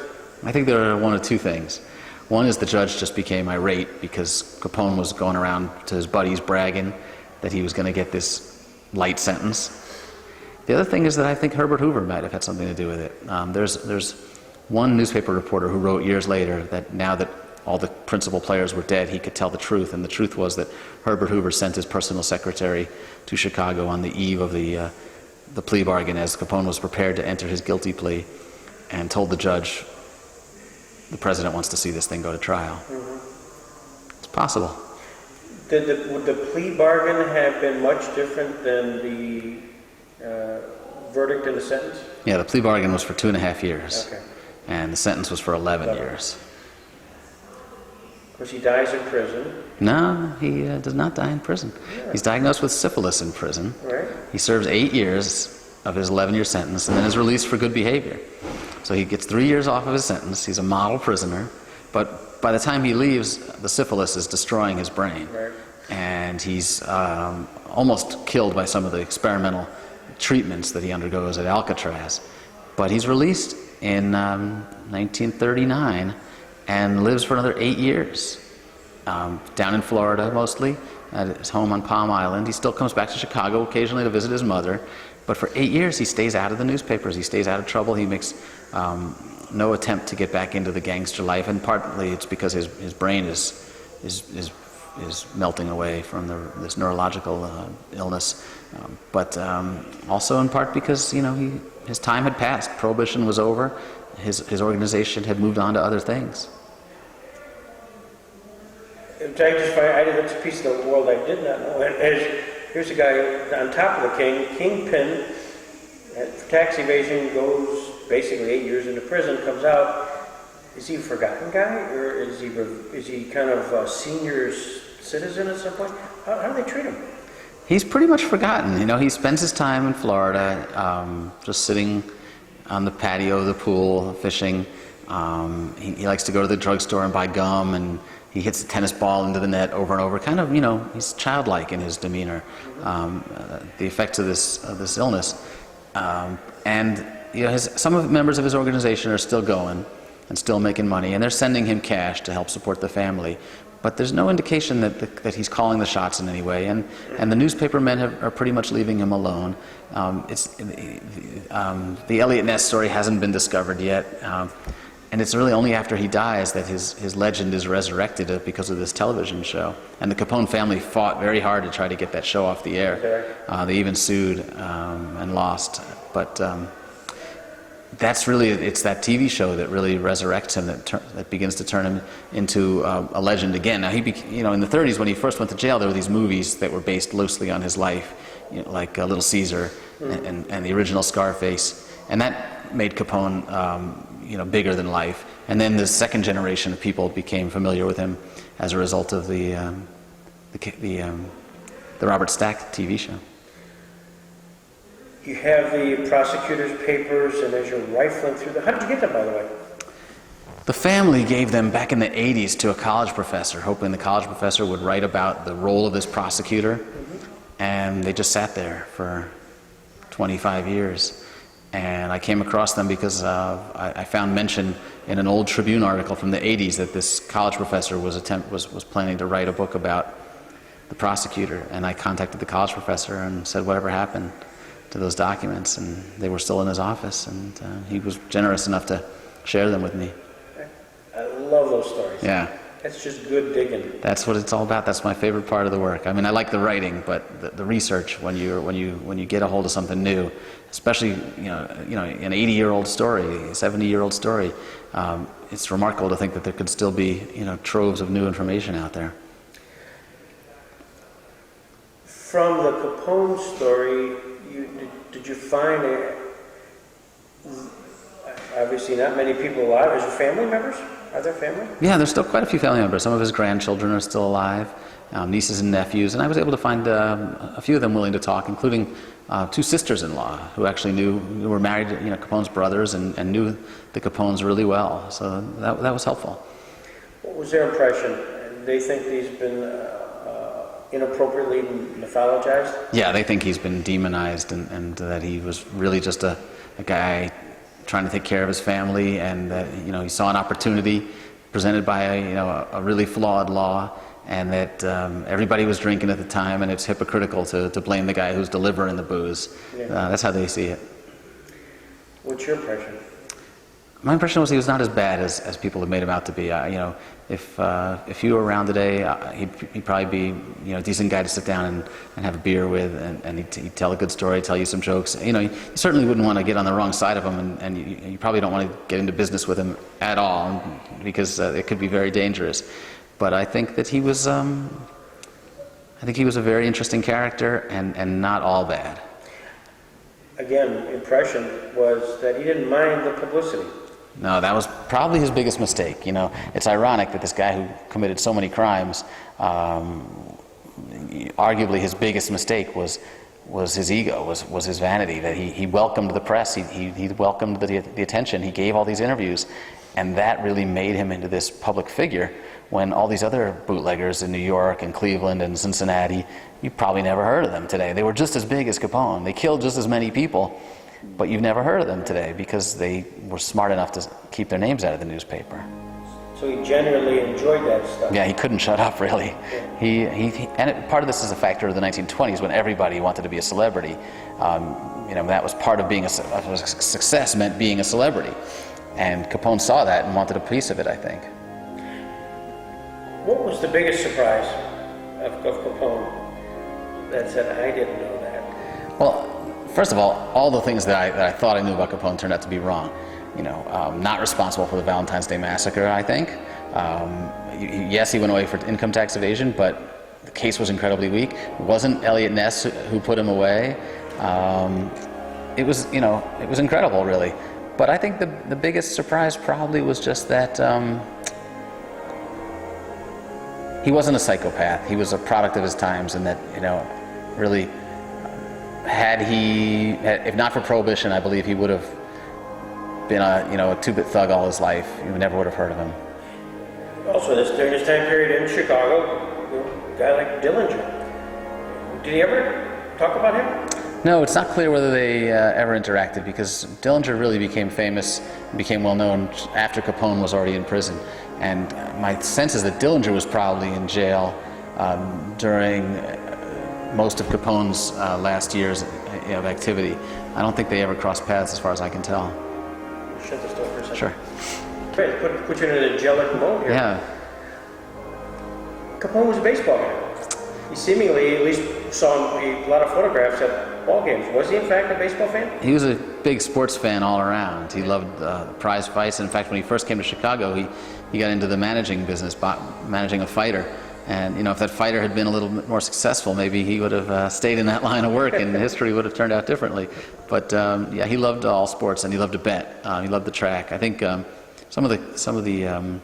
Speaker 2: I think there are one of two things. One is the judge just became irate because Capone was going around to his buddies bragging that he was going to get this light sentence. The other thing is that I think Herbert Hoover might have had something to do with it. There's one newspaper reporter who wrote years later that now that all the principal players were dead, he could tell the truth, and the truth was that Herbert Hoover sent his personal secretary to Chicago on the eve of the plea bargain as Capone was prepared to enter his guilty plea, and told the judge, the president wants to see this thing go to trial. Mm-hmm. It's possible.
Speaker 1: Would the plea bargain have been much different than the verdict and the sentence?
Speaker 2: Yeah, the plea bargain was for 2.5 years.
Speaker 1: Okay.
Speaker 2: And the sentence was for 11 years.
Speaker 1: Of course, he dies in prison.
Speaker 2: No, he does not die in prison. Yeah. He's diagnosed with syphilis in prison.
Speaker 1: Right.
Speaker 2: He serves 8 years of his 11-year sentence and then is released for good behavior. So he gets 3 years off of his sentence. He's a model prisoner. But by the time he leaves, the syphilis is destroying his brain. Right. And he's almost killed by some of the experimental treatments that he undergoes at Alcatraz. But he's released in 1939 and lives for another 8 years, down in Florida mostly, at his home on Palm Island. He still comes back to Chicago occasionally to visit his mother, but for 8 years he stays out of the newspapers, he stays out of trouble, he makes no attempt to get back into the gangster life, and partly it's because his brain is melting away from this neurological illness, but also in part because his time had passed, Prohibition was over, his organization had moved on to other things.
Speaker 1: That's a piece of the world I did not know. Here's a guy on top of the kingpin, for tax evasion, goes basically 8 years into prison, comes out. Is he a forgotten guy, or is he kind of a senior citizen at some point? How do they treat him?
Speaker 2: He's pretty much forgotten. He spends his time in Florida, just sitting on the patio of the pool, fishing. He likes to go to the drugstore and buy gum, and he hits the tennis ball into the net over and over. Kind of, he's childlike in his demeanor. The effects of this illness, and some members of his organization are still going and still making money, and they're sending him cash to help support the family. But there's no indication that he's calling the shots in any way, and the newspaper men are pretty much leaving him alone. The Eliot Ness story hasn't been discovered yet, and it's really only after he dies that his legend is resurrected because of this television show. And the Capone family fought very hard to try to get that show off the air. They even sued and lost, but it's that TV show that really resurrects him, that begins to turn him into a legend again. Now, in the 30s when he first went to jail, there were these movies that were based loosely on his life, like Little Caesar and the original Scarface, and that made Capone, bigger than life. And then the second generation of people became familiar with him as a result of the Robert Stack TV show.
Speaker 1: You have the prosecutor's papers, and as you're rifling through them, how did you get them, by the way?
Speaker 2: The family gave them back in the 80s to a college professor, hoping the college professor would write about the role of this prosecutor, and they just sat there for 25 years. And I came across them because I found mention in an old Tribune article from the 80s that this college professor was planning to write a book about the prosecutor, and I contacted the college professor and said whatever happened to those documents, and they were still in his office, and he was generous enough to share them with me.
Speaker 1: I love those stories.
Speaker 2: Yeah.
Speaker 1: That's just good digging.
Speaker 2: That's what it's all about. That's my favorite part of the work. I mean, I like the writing, but the research, when you get a hold of something new, especially an 80-year-old story, a 70-year-old story, it's remarkable to think that there could still be troves of new information out there.
Speaker 1: From the Capone story, did you find obviously not many people alive. Is there family members? Are there family?
Speaker 2: Yeah, there's still quite a few family members. Some of his grandchildren are still alive, nieces and nephews, and I was able to find a few of them willing to talk, including two sisters-in-law who actually who were married to Capone's brothers and knew the Capones really well. So that was helpful.
Speaker 1: What was their impression? They think he's been inappropriately mythologized?
Speaker 2: Yeah, they think he's been demonized and that he was really just a guy trying to take care of his family, and that he saw an opportunity presented by a really flawed law, and that everybody was drinking at the time, and it's hypocritical to blame the guy who's delivering the booze.
Speaker 1: Yeah.
Speaker 2: That's how they see it.
Speaker 1: What's your impression?
Speaker 2: My impression was he was not as bad as people have made him out to be. If you were around today, he'd probably be a decent guy to sit down and have a beer with, and he'd tell a good story, tell you some jokes. You certainly wouldn't want to get on the wrong side of him, and you probably don't want to get into business with him at all, because it could be very dangerous. But I think that he was a very interesting character, and not all bad.
Speaker 1: Again, impression was that he didn't mind the publicity.
Speaker 2: No, that was probably his biggest mistake. It's ironic that this guy who committed so many crimes, arguably his biggest mistake was his ego, was his vanity, that he welcomed the press, he welcomed the attention, he gave all these interviews, and that really made him into this public figure, when all these other bootleggers in New York and Cleveland and Cincinnati, you probably never heard of them today. They were just as big as Capone. They killed just as many people, but you've never heard of them today because they were smart enough to keep their names out of the newspaper.
Speaker 1: So he genuinely enjoyed that stuff.
Speaker 2: Yeah, he couldn't shut up, really. Part of this is a factor of the 1920s, when everybody wanted to be a celebrity. That was part of being a success, meant being a celebrity. And Capone saw that and wanted a piece of it, I think.
Speaker 1: What was the biggest surprise of Capone that said, I didn't know that?
Speaker 2: Well, first of all the things that I thought I knew about Capone turned out to be wrong. Not responsible for the Valentine's Day Massacre, I think. Yes, he went away for income tax evasion, but the case was incredibly weak. It wasn't Eliot Ness who put him away. It was incredible, really. But I think the biggest surprise probably was just that he wasn't a psychopath. He was a product of his times, and that, really, if not for Prohibition, I believe he would have been a two-bit thug all his life. You never would have heard of him.
Speaker 1: Also, during this time period in Chicago, a guy like Dillinger. Did he ever talk about him?
Speaker 2: No, it's not clear whether they ever interacted, because Dillinger really became famous, became well known after Capone was already in prison. And my sense is that Dillinger was probably in jail during most of Capone's last years of activity. I don't think they ever crossed paths, as far as I can tell.
Speaker 1: Shut this door for a second.
Speaker 2: Sure.
Speaker 1: Great, put you in an angelic mode here.
Speaker 2: Yeah.
Speaker 1: Capone was a baseball guy. He seemingly, at least, saw a lot of photographs at ball games. Was he, in fact, a baseball fan?
Speaker 2: He was a big sports fan all around. He loved prize fights. In fact, when he first came to Chicago, he got into the managing business, managing a fighter. And if that fighter had been a little bit more successful, maybe he would have stayed in that line of work, and history would have turned out differently. But yeah, he loved all sports, and he loved to bet. He loved the track. I think some of the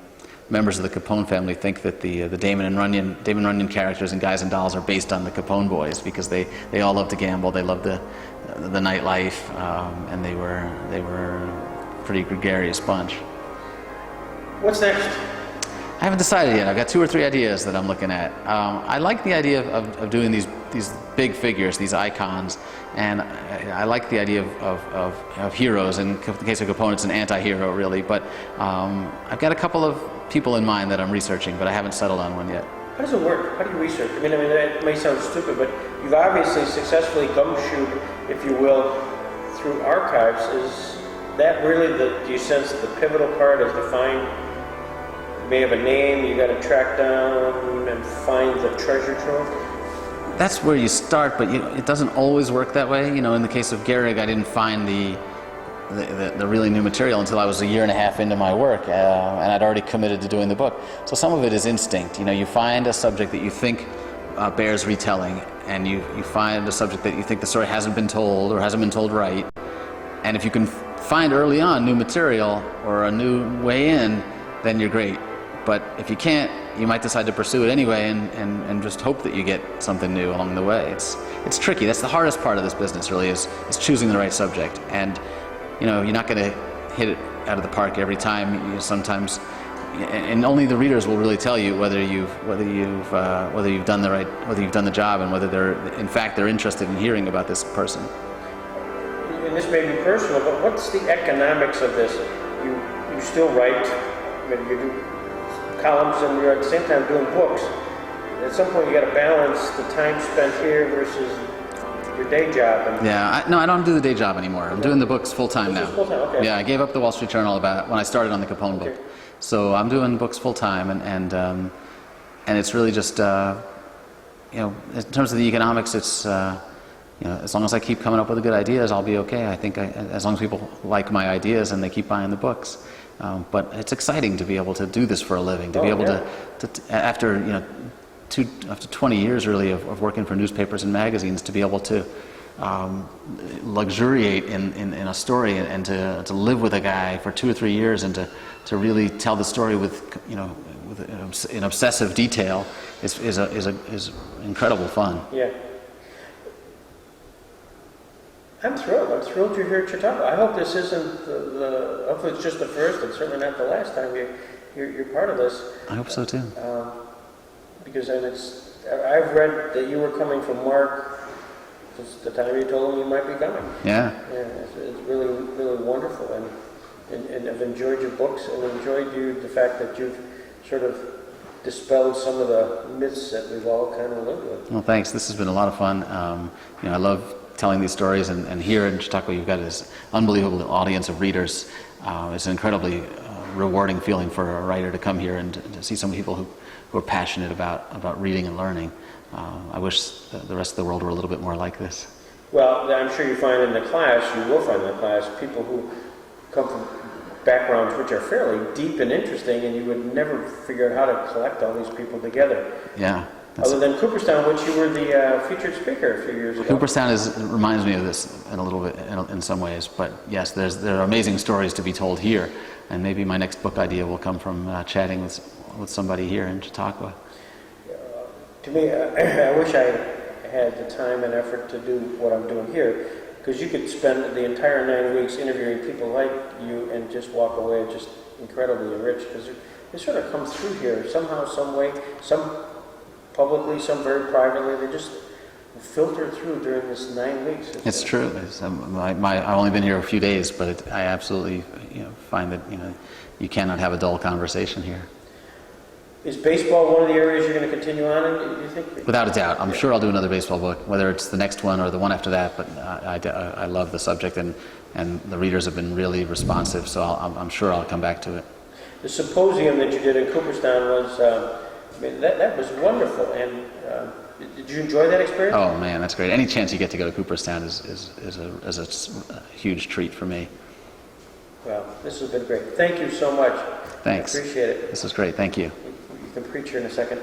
Speaker 2: members of the Capone family think that the Damon Runyon characters in Guys and Dolls are based on the Capone boys, because they all loved to gamble. They loved the nightlife, and they were a pretty gregarious bunch.
Speaker 1: What's next?
Speaker 2: I haven't decided yet. I've got 2 or 3 ideas that I'm looking at. I like the idea of doing these big figures, these icons, and I like the idea of heroes. In the case of Capone, it's an anti-hero, really. But I've got a couple of people in mind that I'm researching, but I haven't settled on one yet.
Speaker 1: How does it work? How do you research? I mean, that may sound stupid, but you've obviously successfully gumshoed, if you will, through archives. Is that really do you sense the pivotal part is to find, you may have a name, you got to track down and find the treasure trove?
Speaker 2: That's where you start, but it doesn't always work that way. In the case of Gehrig, I didn't find the really new material until I was 1.5 years into my work, and I'd already committed to doing the book. So some of it is instinct. You find a subject that you think bears retelling, and you find a subject that you think the story hasn't been told or hasn't been told right, and if you can find early on new material or a new way in, then you're great. But if you can't, you might decide to pursue it anyway and just hope that you get something new along the way. It's tricky. That's the hardest part of this business, really, is choosing the right subject. And you're not going to hit it out of the park every time. Sometimes, and only the readers will really tell you whether you've done the job, and whether they're interested in hearing about this person.
Speaker 1: And this may be personal, but what's the economics of this? You still write, maybe you do columns, and you're at the same time doing books. At some point, you got to balance the time spent here versus your day job. And
Speaker 2: Yeah, I don't do the day job anymore. I'm doing the books full time now.
Speaker 1: Full-time, okay.
Speaker 2: Yeah, I gave up the Wall Street Journal when I started on the Capone book.
Speaker 1: Okay.
Speaker 2: So I'm doing books full time, and it's really just in terms of the economics, it's as long as I keep coming up with good ideas, I'll be okay. I think as long as people like my ideas and they keep buying the books. But it's exciting to be able to do this for a living, to be able to after 20 years really of working for newspapers and magazines, to be able to luxuriate in a story and to live with a guy for 2 or 3 years and to really tell the story with in obsessive detail is incredible fun.
Speaker 1: Yeah. I'm thrilled. I'm thrilled you're here at Chautauqua. I hope this isn't hopefully it's just the first, and certainly not the last time you're part of this.
Speaker 2: I hope so too.
Speaker 1: Because I've read that you were coming from Mark since the time you told him you might be coming.
Speaker 2: Yeah.
Speaker 1: Yeah, it's really, really wonderful, and I've enjoyed your books and enjoyed the fact that you've sort of dispelled some of the myths that we've all kind of lived with.
Speaker 2: Well, thanks. This has been a lot of fun. I love telling these stories, and here in Chautauqua you've got this unbelievable audience of readers. It's an incredibly rewarding feeling for a writer to come here and to see some people who are passionate about reading and learning. I wish the rest of the world were a little bit more like this.
Speaker 1: Well, I'm sure you will find in the class people who come from backgrounds which are fairly deep and interesting, and you would never figure out how to collect all these people together.
Speaker 2: Yeah.
Speaker 1: Other than Cooperstown, which you were the featured speaker a few years ago.
Speaker 2: Cooperstown reminds me of this in a little bit, in some ways. But yes, there are amazing stories to be told here, and maybe my next book idea will come from chatting with somebody here in Chautauqua.
Speaker 1: To me, I wish I had the time and effort to do what I'm doing here, because you could spend the entire 9 weeks interviewing people like you and just walk away just incredibly enriched, because they sort of come through here somehow, some way, some publicly, some very privately. They just filter through during this 9 weeks.
Speaker 2: It's true. I've only been here a few days, but I absolutely find that you cannot have a dull conversation here.
Speaker 1: Is baseball one of the areas you're going to continue on in, do you think?
Speaker 2: Without a doubt. I'm sure I'll do another baseball book, whether it's the next one or the one after that, but I love the subject, and the readers have been really responsive, so I'm sure I'll come back to it.
Speaker 1: The symposium that you did in Cooperstown was, that was wonderful, and did you enjoy that experience?
Speaker 2: Oh man, that's great. Any chance you get to go to Cooperstown is a huge treat for me.
Speaker 1: Well, this has been great. Thank you so much.
Speaker 2: Thanks.
Speaker 1: I appreciate it.
Speaker 2: This was great. Thank you.
Speaker 1: You can preach here in a second.